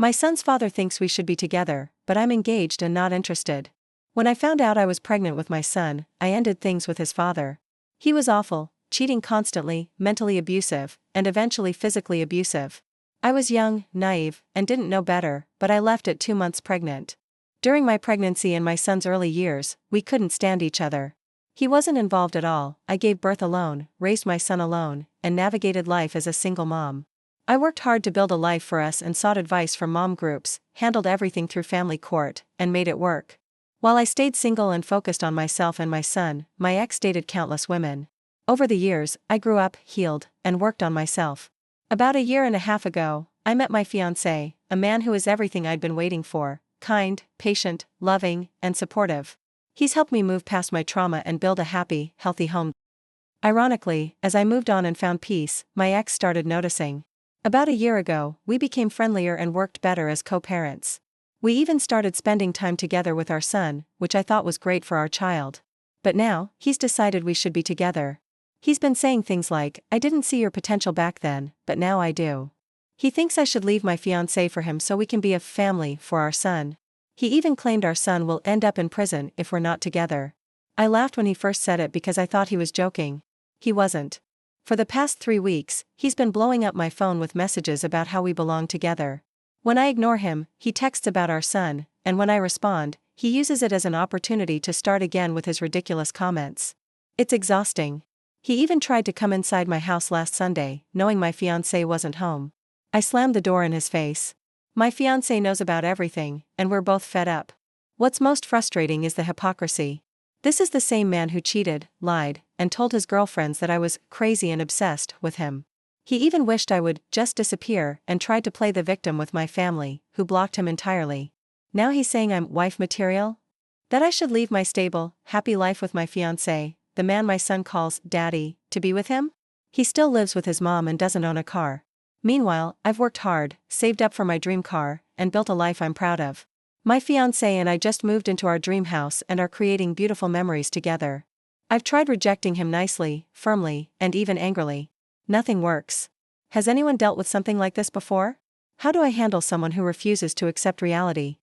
My son's father thinks we should be together, but I'm engaged and not interested. When I found out I was pregnant with my son, I ended things with his father. He was awful, cheating constantly, mentally abusive, and eventually physically abusive. I was young, naive, and didn't know better, but I left at 2 months pregnant. During my pregnancy and my son's early years, we couldn't stand each other. He wasn't involved at all. I gave birth alone, raised my son alone, and navigated life as a single mom. I worked hard to build a life for us and sought advice from mom groups, handled everything through family court, and made it work. While I stayed single and focused on myself and my son, my ex dated countless women. Over the years, I grew up, healed, and worked on myself. About a year and a half ago, I met my fiancé, a man who is everything I'd been waiting for: kind, patient, loving, and supportive. He's helped me move past my trauma and build a happy, healthy home. Ironically, as I moved on and found peace, my ex started noticing. About a year ago, we became friendlier and worked better as co-parents. We even started spending time together with our son, which I thought was great for our child. But now, he's decided we should be together. He's been saying things like, "I didn't see your potential back then, but now I do." He thinks I should leave my fiancé for him so we can be a family for our son. He even claimed our son will end up in prison if we're not together. I laughed when he first said it because I thought he was joking. He wasn't. For the past 3 weeks, he's been blowing up my phone with messages about how we belong together. When I ignore him, he texts about our son, and when I respond, he uses it as an opportunity to start again with his ridiculous comments. It's exhausting. He even tried to come inside my house last Sunday, knowing my fiancé wasn't home. I slammed the door in his face. My fiancé knows about everything, and we're both fed up. What's most frustrating is the hypocrisy. This is the same man who cheated, lied, and told his girlfriends that I was crazy and obsessed with him. He even wished I would just disappear and tried to play the victim with my family, who blocked him entirely. Now he's saying I'm wife material? That I should leave my stable, happy life with my fiancé, the man my son calls daddy, to be with him? He still lives with his mom and doesn't own a car. Meanwhile, I've worked hard, saved up for my dream car, and built a life I'm proud of. My fiancé and I just moved into our dream house and are creating beautiful memories together. I've tried rejecting him nicely, firmly, and even angrily. Nothing works. Has anyone dealt with something like this before? How do I handle someone who refuses to accept reality?